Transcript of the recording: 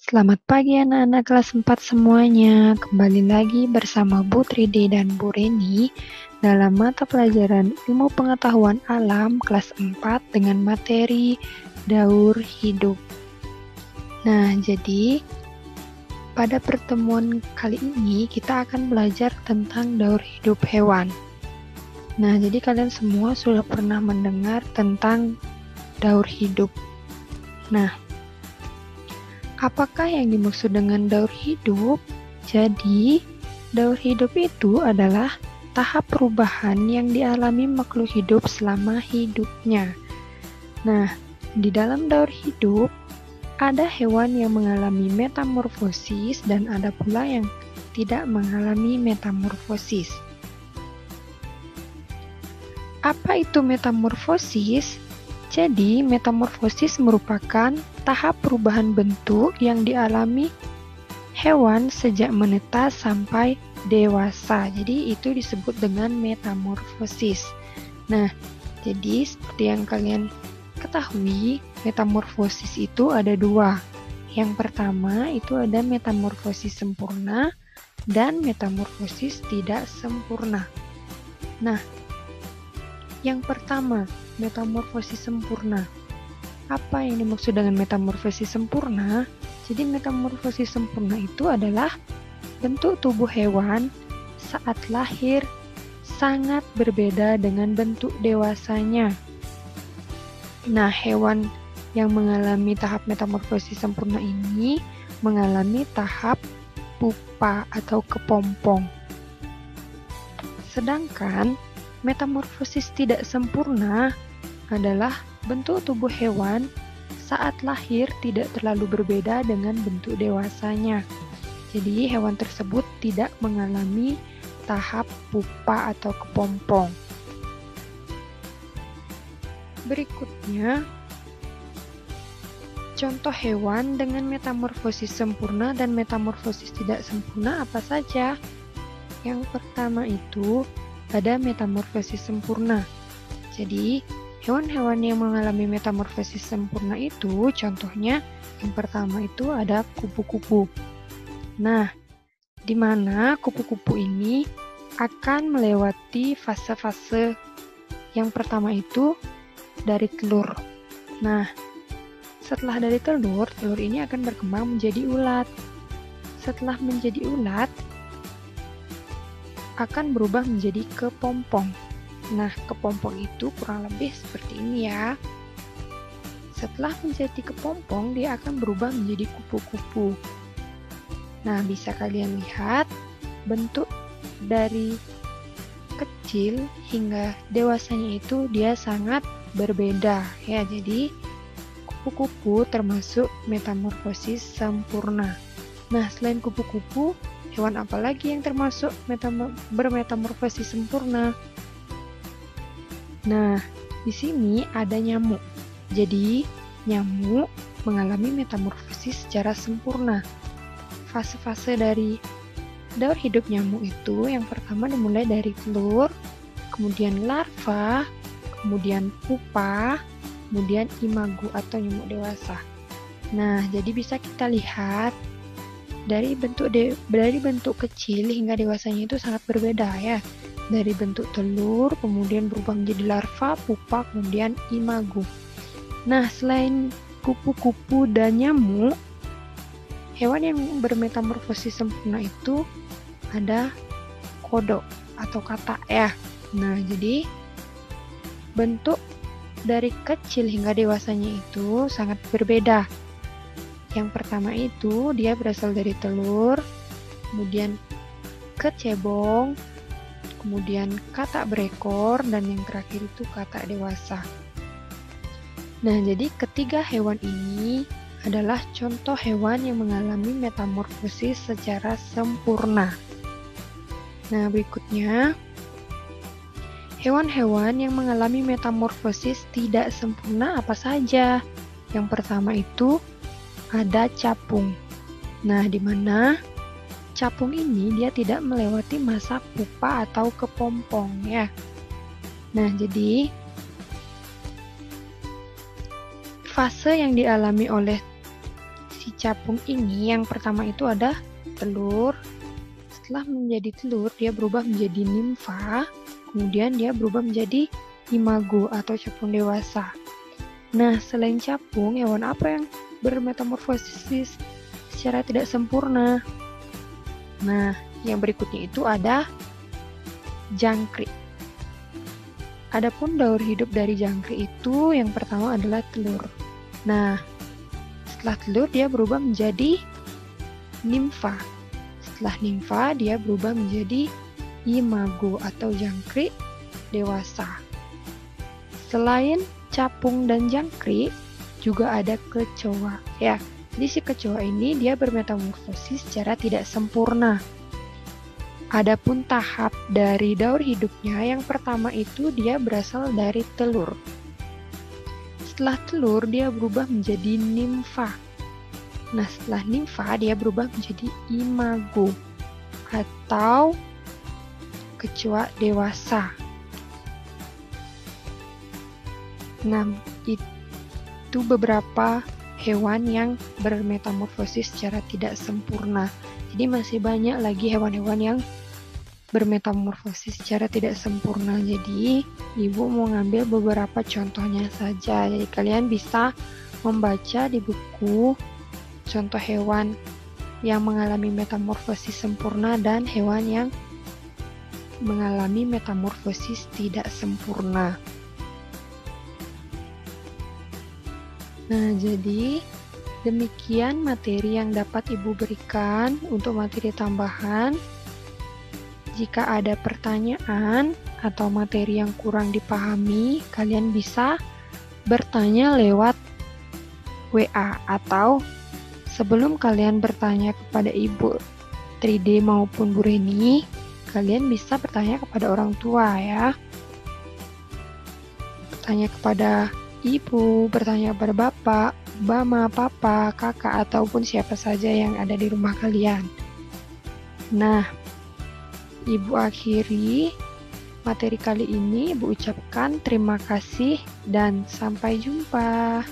Selamat pagi anak-anak kelas 4 semuanya. Kembali lagi bersama Bu Tridi dan Bu Reni dalam mata pelajaran Ilmu Pengetahuan Alam kelas 4 dengan materi Daur Hidup. Nah, jadi pada pertemuan kali ini kita akan belajar tentang daur hidup hewan. Nah, jadi kalian semua sudah pernah mendengar tentang daur hidup. Nah, apakah yang dimaksud dengan daur hidup? Jadi, daur hidup itu adalah tahap perubahan yang dialami makhluk hidup selama hidupnya. Nah, di dalam daur hidup, ada hewan yang mengalami metamorfosis dan ada pula yang tidak mengalami metamorfosis. Apa itu metamorfosis? Jadi, metamorfosis merupakan tahap perubahan bentuk yang dialami hewan sejak menetas sampai dewasa. Jadi, itu disebut dengan metamorfosis. Nah, jadi seperti yang kalian ketahui, metamorfosis itu ada dua. Yang pertama itu ada metamorfosis sempurna dan metamorfosis tidak sempurna. Nah, yang pertama, metamorfosis sempurna. Apa yang dimaksud dengan metamorfosis sempurna? Jadi metamorfosis sempurna itu adalah bentuk tubuh hewan saat lahir sangat berbeda dengan bentuk dewasanya. Nah, hewan yang mengalami tahap metamorfosis sempurna ini mengalami tahap pupa atau kepompong. Sedangkan metamorfosis tidak sempurna adalah bentuk tubuh hewan saat lahir tidak terlalu berbeda dengan bentuk dewasanya. Jadi hewan tersebut tidak mengalami tahap pupa atau kepompong. Berikutnya, contoh hewan dengan metamorfosis sempurna dan metamorfosis tidak sempurna apa saja? Yang pertama itu ada metamorfosis sempurna. Jadi, hewan-hewan yang mengalami metamorfosis sempurna itu contohnya yang pertama itu ada kupu-kupu. Nah, di mana kupu-kupu ini akan melewati fase-fase yang pertama itu dari telur. Nah, setelah dari telur ini akan berkembang menjadi ulat. Setelah menjadi ulat, akan berubah menjadi kepompong. Nah, kepompong itu kurang lebih seperti ini ya. Setelah menjadi kepompong, dia akan berubah menjadi kupu-kupu. Nah, bisa kalian lihat bentuk dari kecil hingga dewasanya itu dia sangat berbeda ya. Jadi kupu-kupu termasuk metamorfosis sempurna. Nah, selain kupu-kupu, hewan apa lagi yang termasuk bermetamorfosis sempurna? Nah, di sini ada nyamuk. Jadi, nyamuk mengalami metamorfosis secara sempurna. Fase-fase dari daur hidup nyamuk itu yang pertama dimulai dari telur, kemudian larva, kemudian pupa, kemudian imago atau nyamuk dewasa. Nah, jadi bisa kita lihat dari bentuk kecil hingga dewasanya itu sangat berbeda ya. Dari bentuk telur, kemudian berubah menjadi larva, pupa, kemudian imago. Nah, selain kupu-kupu dan nyamuk, hewan yang bermetamorfosis sempurna itu ada kodok atau katak ya. Nah, jadi bentuk dari kecil hingga dewasanya itu sangat berbeda. Yang pertama itu dia berasal dari telur, kemudian kecebong, kemudian katak berekor, dan yang terakhir itu katak dewasa. Nah, jadi ketiga hewan ini adalah contoh hewan yang mengalami metamorfosis secara sempurna. Nah, berikutnya hewan-hewan yang mengalami metamorfosis tidak sempurna apa saja? Yang pertama itu ada capung. Nah, di mana capung ini dia tidak melewati masa pupa atau kepompong ya. Nah, jadi fase yang dialami oleh si si capung ini yang pertama itu ada telur. Setelah menjadi telur, dia berubah menjadi nimfa. Kemudian dia berubah menjadi imago atau capung dewasa. Nah, selain capung, hewan apa yang bermetamorfosis secara tidak sempurna? Nah, yang berikutnya itu ada jangkrik. Adapun daur hidup dari jangkrik itu yang pertama adalah telur. Nah, setelah telur dia berubah menjadi nimfa. Setelah nimfa dia berubah menjadi imago atau jangkrik dewasa. Selain capung dan jangkrik, juga ada kecoa. Ya, jadi si kecoa ini dia bermetamorfosis secara tidak sempurna. Adapun tahap dari daur hidupnya, yang pertama itu dia berasal dari telur. Setelah telur, dia berubah menjadi nimfa. Nah, setelah nimfa, dia berubah menjadi imago atau kecoa dewasa. Nah, itu beberapa hewan yang bermetamorfosis secara tidak sempurna. Jadi masih banyak lagi hewan-hewan yang bermetamorfosis secara tidak sempurna. Jadi ibu mau ngambil beberapa contohnya saja. Jadi kalian bisa membaca di buku contoh hewan yang mengalami metamorfosis sempurna dan hewan yang mengalami metamorfosis tidak sempurna. Nah, jadi demikian materi yang dapat Ibu berikan untuk materi tambahan. Jika ada pertanyaan atau materi yang kurang dipahami, kalian bisa bertanya lewat WA atau sebelum kalian bertanya kepada Ibu 3D maupun Bu Reni, kalian bisa bertanya kepada orang tua ya. Bertanya kepada Ibu, bertanya kepada Bapak, Mama, Papa, Kakak, ataupun siapa saja yang ada di rumah kalian. Nah, Ibu akhiri materi kali ini. Ibu ucapkan terima kasih dan sampai jumpa.